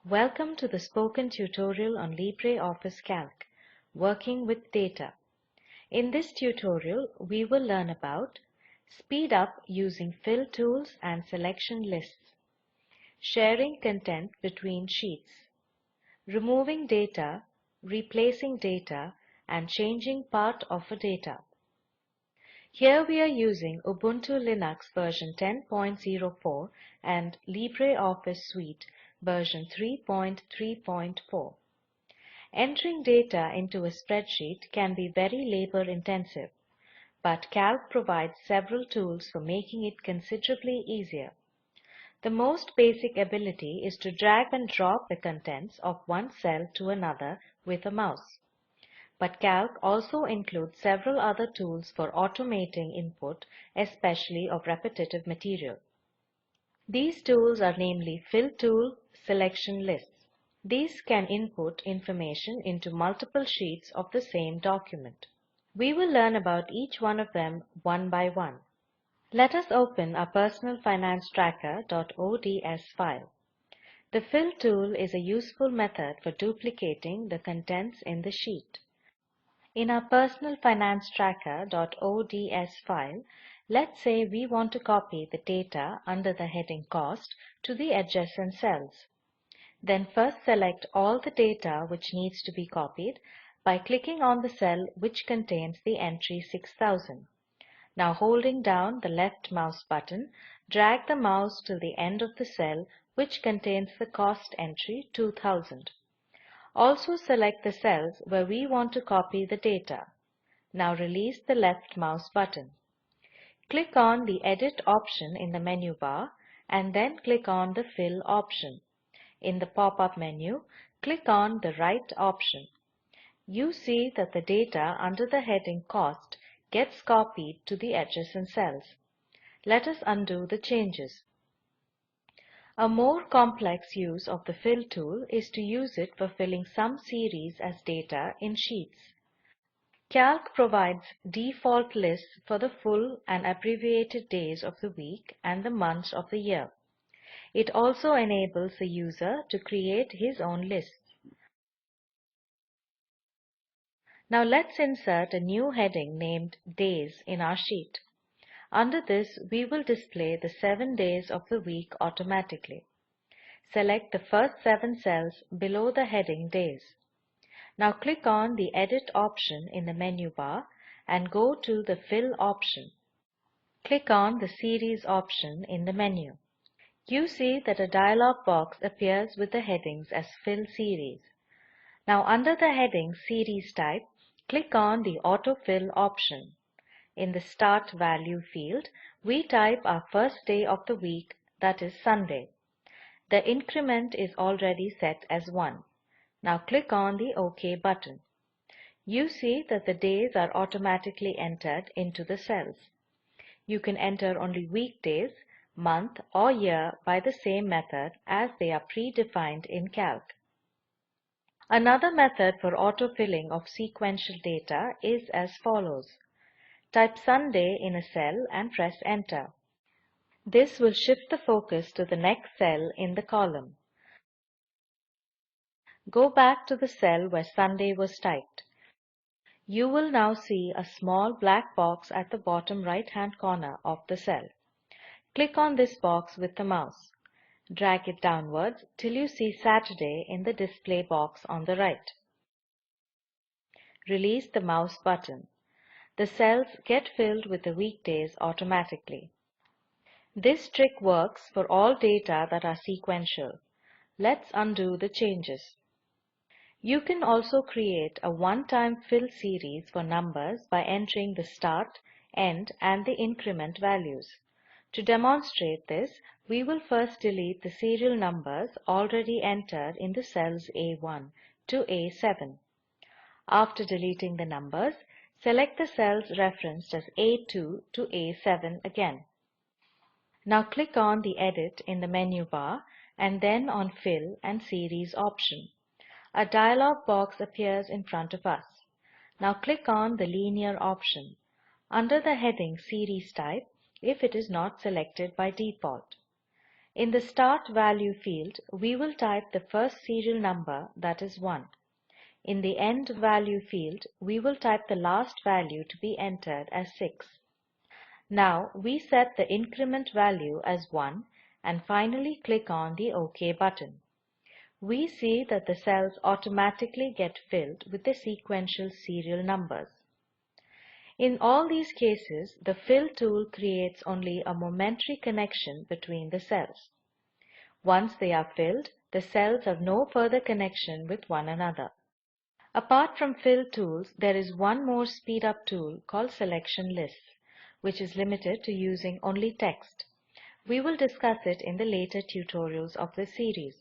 Welcome to the spoken tutorial on LibreOffice Calc, Working with Data. In this tutorial, we will learn about speed up using fill tools and selection lists, sharing content between sheets, removing data, replacing data, and changing part of a data. Here we are using Ubuntu Linux version 10.04 and LibreOffice Suite version 3.3.4. Entering data into a spreadsheet can be very labor-intensive, but Calc provides several tools for making it considerably easier. The most basic ability is to drag and drop the contents of one cell to another with a mouse. But Calc also includes several other tools for automating input, especially of repetitive material. These tools are namely Fill Tool, Selection Lists. These can input information into multiple sheets of the same document. We will learn about each one of them one by one. Let us open our Personal Finance Tracker.ods file. The Fill tool is a useful method for duplicating the contents in the sheet. In our Personal Finance Tracker.ods file, let's say we want to copy the data under the heading Cost to the adjacent cells. Then first select all the data which needs to be copied by clicking on the cell which contains the entry 6000. Now holding down the left mouse button, drag the mouse to the end of the cell which contains the cost entry 2000. Also select the cells where we want to copy the data. Now release the left mouse button. Click on the Edit option in the menu bar and then click on the Fill option. In the pop-up menu, click on the Right option. You see that the data under the heading Cost gets copied to the adjacent cells. Let us undo the changes. A more complex use of the Fill tool is to use it for filling some series as data in sheets. Calc provides default lists for the full and abbreviated days of the week and the months of the year. It also enables the user to create his own lists. Now let's insert a new heading named Days in our sheet. Under this, we will display the 7 days of the week automatically. Select the first 7 cells below the heading Days. Now click on the Edit option in the menu bar and go to the Fill option. Click on the Series option in the menu. You see that a dialog box appears with the headings as Fill Series. Now under the heading Series Type, click on the Autofill option. In the Start Value field, we type our first day of the week, that is Sunday. The increment is already set as 1. Now click on the OK button. You see that the days are automatically entered into the cells. You can enter only weekdays, month or year by the same method as they are predefined in Calc. Another method for autofilling of sequential data is as follows. Type Sunday in a cell and press Enter. This will shift the focus to the next cell in the column. Go back to the cell where Sunday was typed. You will now see a small black box at the bottom right-hand corner of the cell. Click on this box with the mouse. Drag it downwards till you see Saturday in the display box on the right. Release the mouse button. The cells get filled with the weekdays automatically. This trick works for all data that are sequential. Let's undo the changes. You can also create a one-time fill series for numbers by entering the start, end, and the increment values. To demonstrate this, we will first delete the serial numbers already entered in the cells A1 to A7. After deleting the numbers, select the cells referenced as A2 to A7 again. Now click on the Edit in the menu bar and then on Fill and Series option. A dialog box appears in front of us. Now click on the Linear option under the heading Series Type if it is not selected by default. In the start value field, we will type the first serial number, that is 1. In the end value field, we will type the last value to be entered as 6. Now we set the increment value as 1 and finally click on the OK button. We see that the cells automatically get filled with the sequential serial numbers. In all these cases, the fill tool creates only a momentary connection between the cells. Once they are filled, the cells have no further connection with one another. Apart from fill tools, there is one more speed up tool called selection lists, which is limited to using only text. We will discuss it in the later tutorials of this series.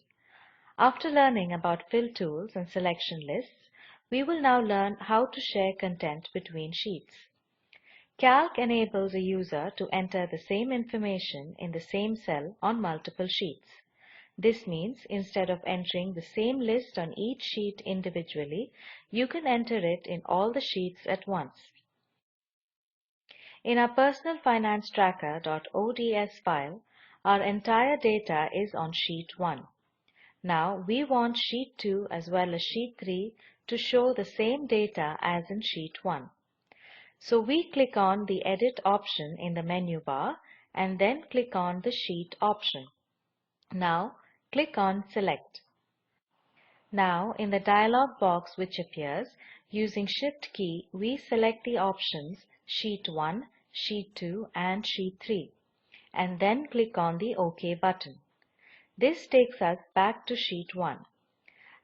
After learning about fill tools and selection lists, we will now learn how to share content between sheets. Calc enables a user to enter the same information in the same cell on multiple sheets. This means instead of entering the same list on each sheet individually, you can enter it in all the sheets at once. In our Personal Finance Tracker.ods file, our entire data is on sheet 1. Now we want sheet 2 as well as sheet 3 to show the same data as in sheet 1. So we click on the Edit option in the menu bar and then click on the Sheet option. Now click on Select. Now in the dialog box which appears, using Shift key we select the options Sheet 1, Sheet 2 and Sheet 3 and then click on the OK button. This takes us back to Sheet 1.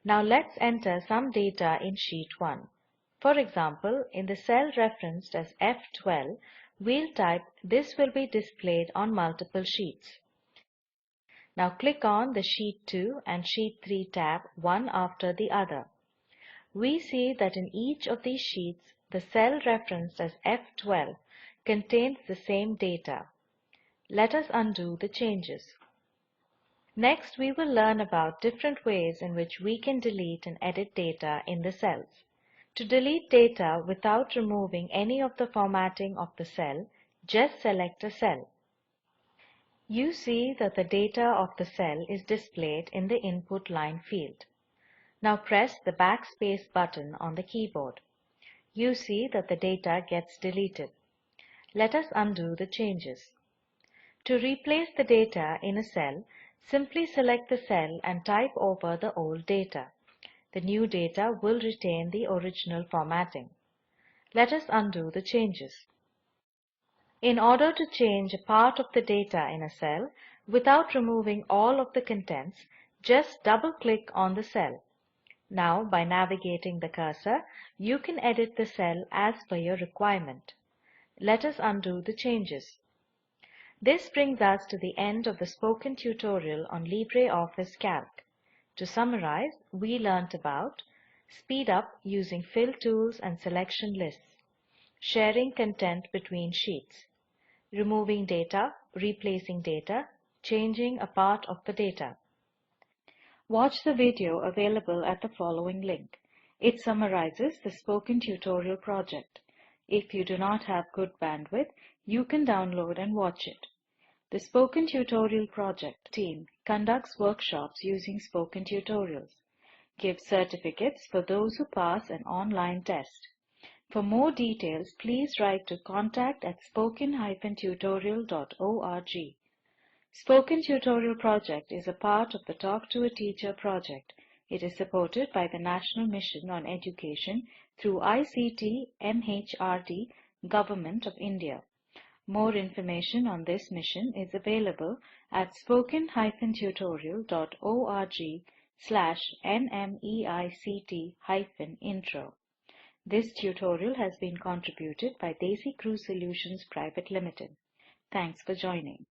Now let's enter some data in Sheet 1. For example, in the cell referenced as F12, we'll type "This will be displayed on multiple sheets." Now click on the Sheet 2 and Sheet 3 tab one after the other. We see that in each of these sheets, the cell referenced as F12 contains the same data. Let us undo the changes. Next, we will learn about different ways in which we can delete and edit data in the cells. To delete data without removing any of the formatting of the cell, just select a cell. You see that the data of the cell is displayed in the input line field. Now press the backspace button on the keyboard. You see that the data gets deleted. Let us undo the changes. To replace the data in a cell, simply select the cell and type over the old data. The new data will retain the original formatting. Let us undo the changes. In order to change a part of the data in a cell without removing all of the contents, just double-click on the cell. Now, by navigating the cursor, you can edit the cell as per your requirement. Let us undo the changes. This brings us to the end of the spoken tutorial on LibreOffice Calc. To summarize, we learnt about speed up using fill tools and selection lists, sharing content between sheets, removing data, replacing data, changing a part of the data. Watch the video available at the following link. It summarizes the spoken tutorial project. If you do not have good bandwidth, you can download and watch it. The Spoken Tutorial Project team conducts workshops using spoken tutorials, gives certificates for those who pass an online test. For more details, please write to contact@spoken-tutorial.org. Spoken Tutorial Project is a part of the Talk to a Teacher project. It is supported by the National Mission on Education through ICT MHRD, Government of India. More information on this mission is available at spoken-tutorial.org/nmeict-intro. This tutorial has been contributed by Desi Crew Solutions Private Limited. Thanks for joining.